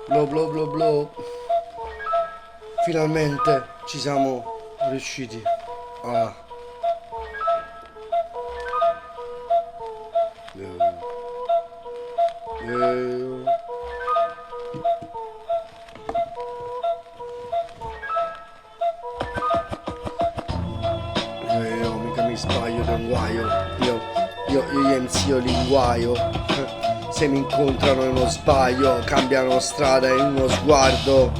Blo blo blo blo. Finalmente ci siamo riusciti a... mica mi sbaglio di un guaio. Io gli MC linguaio. Se mi incontrano in uno sbaglio, cambiano strada in uno sguardo.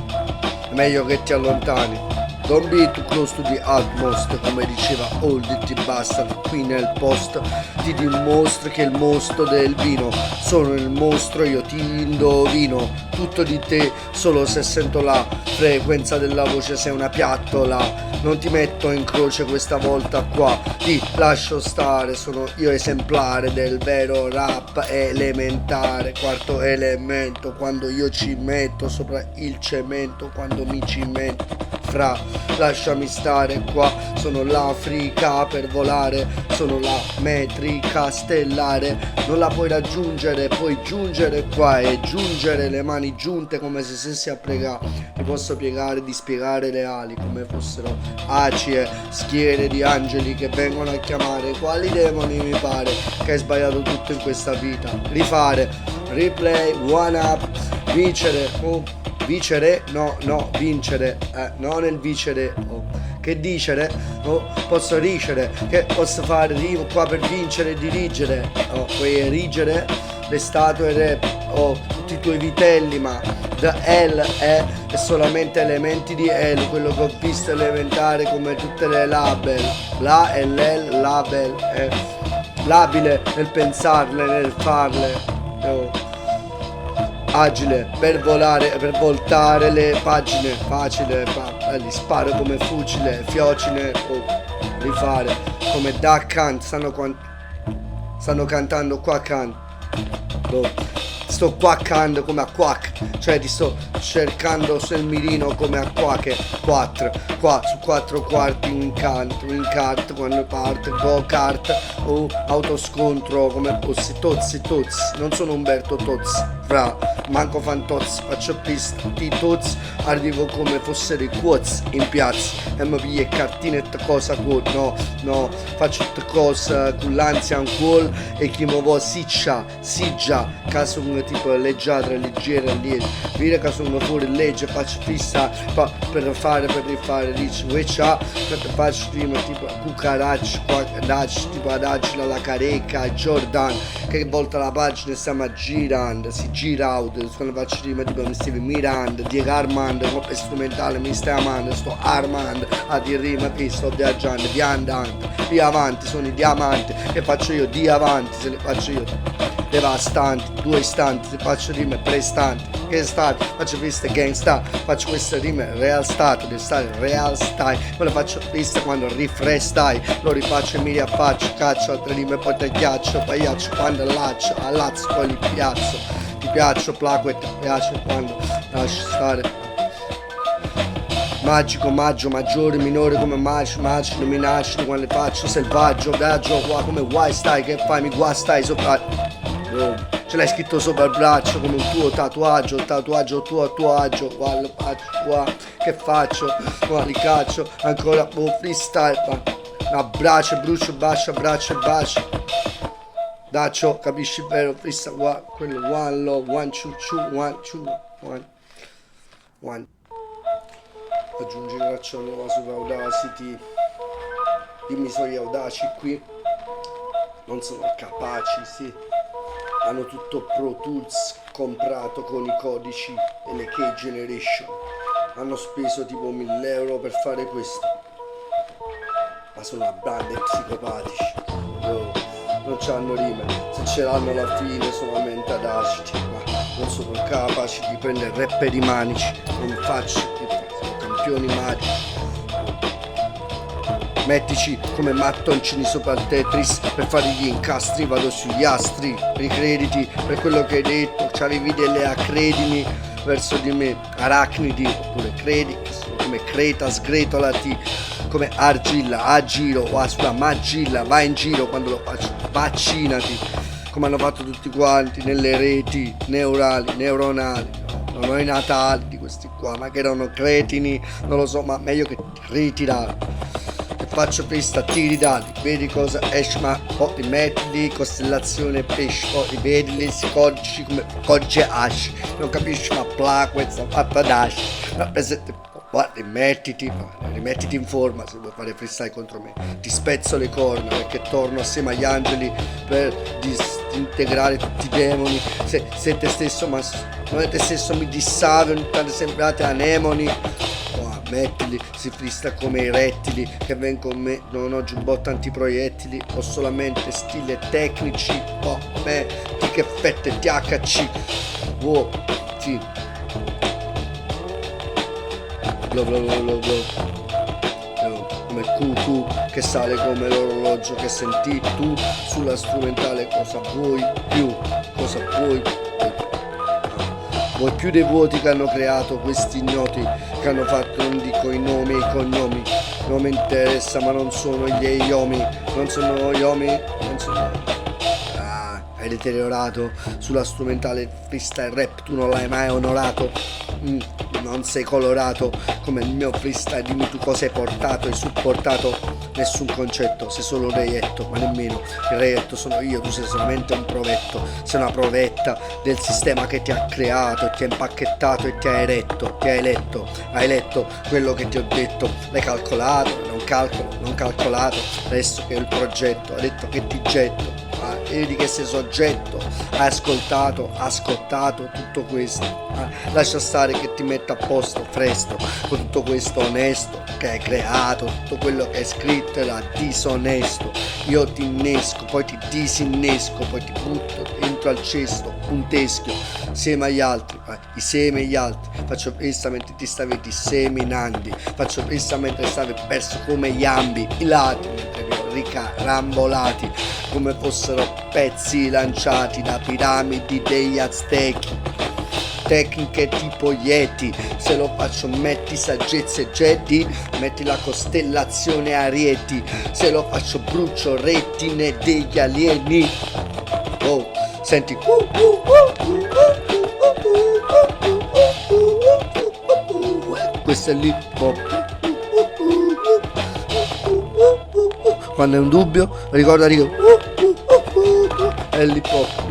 È meglio che ti allontani. Don't be too close to the utmost, come diceva Old T. Bastard. Qui nel post ti dimostro che il mostro del vino sono il mostro, io ti indovino tutto di te solo se sento la frequenza della voce. Sei una piattola, non ti metto in croce questa volta qua, ti lascio stare. Sono io esemplare del vero rap elementare, quarto elemento, quando io ci metto sopra il cemento, quando mi cimento. Fra, lasciami stare qua, sono l'Africa per volare, sono la metrica stellare, non la puoi raggiungere, puoi giungere qua e giungere le mani giunte come se stessi a pregare. Mi posso piegare, dispiegare le ali come fossero acie, schiere di angeli che vengono a chiamare. Quali demoni mi pare che hai sbagliato tutto in questa vita? Rifare, replay, one up, vincere, vincere, no, vincere, non il vincere, che dicere, posso ricere, che posso fare rimo qua per vincere e dirigere, puoi erigere le statue rap, tutti i tuoi vitelli, ma the L è solamente elementi di L, quello che ho visto elementare come tutte le label, la e l'L, label, è labile nel pensarle, nel farle, agile per volare, per voltare le pagine, facile, li sparo come fucile, fiocine, rifare come Duck Hunt, stanno cantando qua canto, sto quaccando come a quack, cioè ti sto cercando sul mirino come a quache, 4, qua su 4 quarti in kart, quando parte, go kart o autoscontro come tozzi, non sono Umberto Tozzi, fra, manco Fantozzi, faccio pista, Tozzi, arrivo come fossero i quotes in piazza, e mi piglia cartine e cosa quote, no, faccio cosa con l'ansia un call e chi mi vuole siggia, caso come tipo leggiadra, leggera, vire che sono fuori legge, faccio fissa per rifare, dici weccia, faccio prima tipo cucaracci, tipo adagio la carecca, Jordan, che volta la pagina e stiamo girando, si gira out, quando faccio prima tipo mi stivi mirando, Diego Armando, come strumentale mi stai amando, sto armando, a di rima che sto viaggiando, viandante, via avanti, sono i diamanti, che faccio io di avanti, se le faccio io devastanti, 2 istanti, se faccio rime prestanti, che state, faccio piste gangsta, faccio queste rime real state, deve stare real style, me le faccio piste quando rifrestai, lo rifaccio e mi riaffaccio, caccio altre rime poi te ghiaccio, pagliaccio quando allazzo poi li piazzo, ti piaccio, placo e ti piace quando lascio stare. Magico, maggio, maggiore, minore come macino, minaccio quando le faccio selvaggio, viaggio qua come guai stai, che fai mi guastai sopra, ce l'hai scritto sopra il braccio come un tuo tatuaggio, tuo a tuo agio, qua lo faccio qua, che faccio, qua li caccio, ancora freestyle, abbraccio, brucio, bacio, abbraccio e bacio, daccio, capisci vero, freestyle, qua, quello, one love, one two, one. Aggiungi una traccia nuova su Audacity, dimmi sono gli audaci qui, non sono capaci, sì, hanno tutto Pro Tools comprato con i codici e le key generation, hanno speso tipo 1000 euro per fare questo, ma sono una banda di psicopatici, non c'hanno rime, se ce l'hanno alla fine solamente adaciti, ma non sono capaci di prendere rapper i manici, non faccio magici, mettici come mattoncini sopra il Tetris per fare gli incastri, vado sugli astri, ricrediti per quello che hai detto, c'avevi delle accredini verso di me, arachnidi, oppure credi che sono come Creta, sgretolati come argilla, a giro o sulla magilla, vai in giro quando lo faccio, vaccinati come hanno fatto tutti quanti nelle reti neuronali, non ho i natali di questi qua, ma che erano cretini, non lo so, ma meglio che ritirarli. Faccio pista, tiri dadi, vedi cosa esce, ma poi rimettili costellazione pesce, poi rivedili, si coggi come cogge asci, non capisci ma pla questa fatta d'asci, guarda, rimettiti in forma se vuoi fare freestyle contro me, ti spezzo le corna perché torno assieme agli angeli per disintegrare tutti i demoni, se te stesso, ma non è te stesso mi dissavi, ogni tanto sembrate anemoni. Mettili, si frista come i rettili che vengono con me, non ho giubbotto antiproiettili, ho solamente stile tecnici, ti che fette THC, wow, sì, come QQ che sale come l'orologio che senti tu sulla strumentale, cosa vuoi più, cosa vuoi Vuoi più dei vuoti che hanno creato questi ignoti, che hanno fatto, non dico i nomi e i cognomi, non mi interessa ma non sono gli eiomi, non sono iomi, non sono... hai deteriorato sulla strumentale freestyle rap, tu non l'hai mai onorato, non sei colorato come il mio freestyle, dimmi tu cosa hai portato, hai supportato nessun concetto, sei solo un reietto, ma nemmeno il reietto sono io, tu sei solamente un provetto, sei una provetta del sistema che ti ha creato e ti ha impacchettato e ti ha eretto, ti ha eletto, hai letto quello che ti ho detto, l'hai calcolato, non calcolato, adesso che è il progetto, hai detto che ti getto, vedi che sei soggetto, hai ascoltato tutto questo, lascia stare che ti metta a posto presto, con tutto questo onesto che hai creato, tutto quello che hai scritto era disonesto, io ti innesco, poi ti disinnesco, poi ti butto dentro al cesto, un teschio, insieme agli altri, i semi agli altri, faccio presa mentre ti stavi disseminando, faccio presa mentre stavi perso come gli ambi, i lati, mentre vi ho ricarambolati, come fossero pezzi lanciati da piramidi degli Aztechi, tecniche tipo Yeti, se lo faccio metti saggezza e Jedi, metti la costellazione Arieti, se lo faccio brucio retine degli alieni, oh, senti, questo è l'hip hop. Quando è un dubbio, ricorda Rio, è l'hip hop.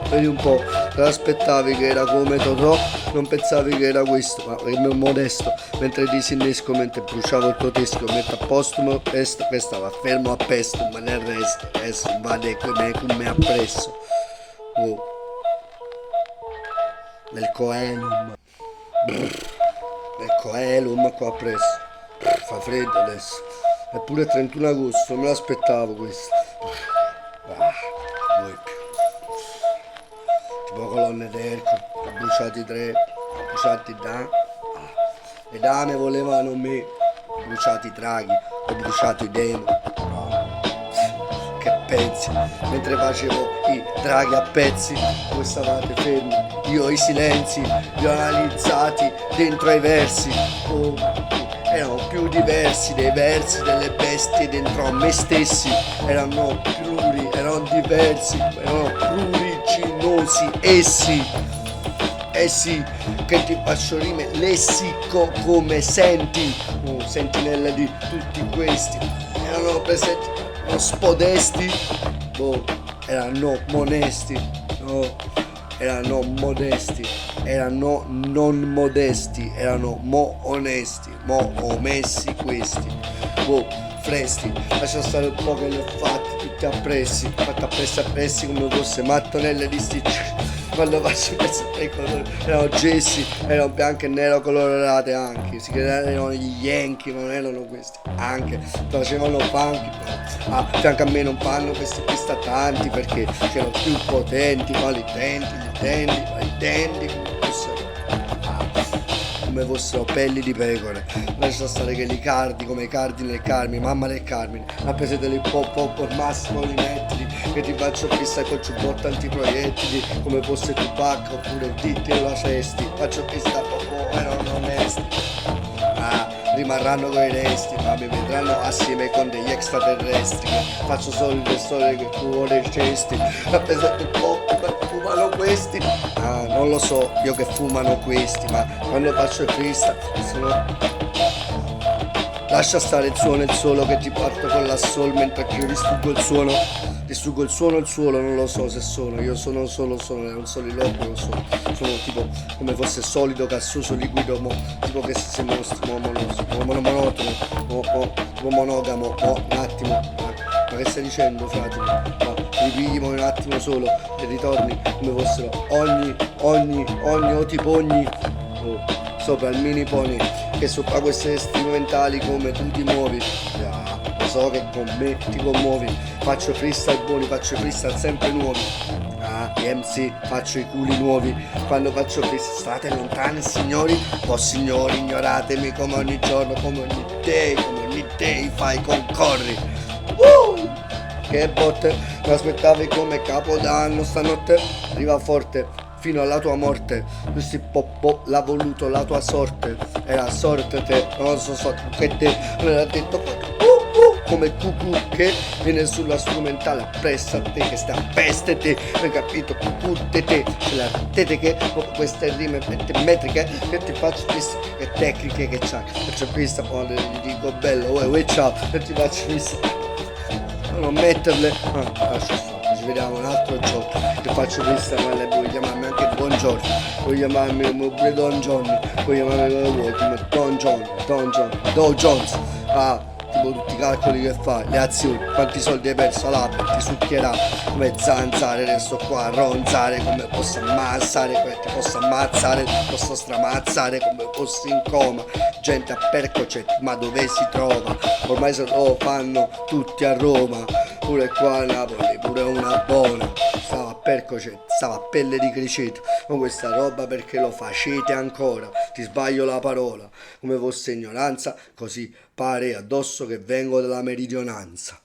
Vedi un po', te l'aspettavi che era come Totò, non pensavi che era questo, ma per me modesto, mentre disinnesco, mentre bruciavo il tuo teschio, metto a postumo, questa va fermo a pesto, ma nel resto, adesso vade come appresso. Oh. Nel coelum, qua appresso, fa freddo adesso, eppure 31 agosto, non me l'aspettavo questo. Vuoi più. Tipo colonne d'Ercole, ho bruciati 3, ho bruciati le dame volevano me, ho bruciato i draghi, ho bruciato i demoni, che pezzi, mentre facevo i draghi a pezzi, voi stavate fermi, io i silenzi, li ho analizzati dentro ai versi, erano più diversi dei versi delle bestie dentro a me stessi, erano pluri, erano diversi, erano pruriginosi essi, che ti faccio rime lessico come senti, sentinella di tutti questi, erano presenti, non spodesti, erano monesti, erano modesti, erano non modesti, erano onesti, omessi questi, fresti, lascia stare un po' che li ho fatti tutti appressi, appressi come fosse mattonelle di stitch. Quando faccio questo colori, erano gessi, erano bianco e nero colorate anche, si credevano gli Yankee, ma non erano questi, anche facevano funky, a fianco a me non fanno questi tanti perché c'erano più potenti, ma i denti come fossero pelli di pecore, lascia stare che li cardi come i cardi nel Carmine, mamma del Carmine, rappresenta l'hip hop al massimo li mettili, che ti faccio pista col giubbotto antiproiettili, come fosse Tupac oppure Ditti e la cesti, faccio pista erano onesti, rimarranno coi resti, ma mi vedranno assieme con degli extraterrestri. Faccio solo le storie che tu vorresti, rappresento un po' che fumano questi. Ah, non lo so, io che fumano questi, ma quando faccio il freestyle sono... Lascia stare il suono e il solo che ti parto con l'assol mentre che io distruggo il suono. Distruggo il suono e il suolo, non lo so se sono. Io sono solo, è un soliloquio, sono tipo come fosse solido, gassoso, liquido, tipo che se sei monotono, tipo monogamo, un attimo. Ma che stai dicendo, fratello? Ma ripigli un attimo solo e ritorni come fossero ogni, o tipo ogni. Sopra il mini pony che sopra queste strumentali come tu ti muovi. Lo so che con me ti commuovi. Faccio freestyle buoni, faccio freestyle sempre nuovi. MC, faccio i culi nuovi. Quando faccio freestyle state lontani signori. Oh signori, ignoratemi come ogni giorno, come ogni day fai concorri. Che botte, mi aspettavi come capodanno stanotte. Arriva forte fino alla tua morte. Questi popò l'ha voluto la tua sorte. Era sorte te, non so che te me l'ha detto come il cucù che viene sulla strumentale appresso a te che sta a peste te, hai capito? Cucù te ce la tete che queste rime metriche che ti faccio vista, che tecniche che c'hai, faccio vista quando gli dico bello, uè ciao, e ti faccio vista non metterle, lascia stare. Ci vediamo un altro giorno, ti faccio questa, ma lei puoi chiamarmi anche buongiorno, puoi chiamarmi come pure Don Johnny, puoi chiamarmi come vuoi, come Don Jones, tipo tutti i calcoli che fai, le azioni, quanti soldi hai perso all'app, ti succhierà come zanzare, resto qua a ronzare, come posso ammazzare, come ti posso ammazzare, posso stramazzare, come fossi in coma, gente a Percocet, ma dove si trova, ormai se lo fanno tutti a Roma, pure qua a Napoli, pure una buona, stava a Percocet, stava a pelle di criceto, con questa roba perché lo facete ancora, ti sbaglio la parola, come fosse ignoranza, così pare addosso che vengo dalla meridionanza.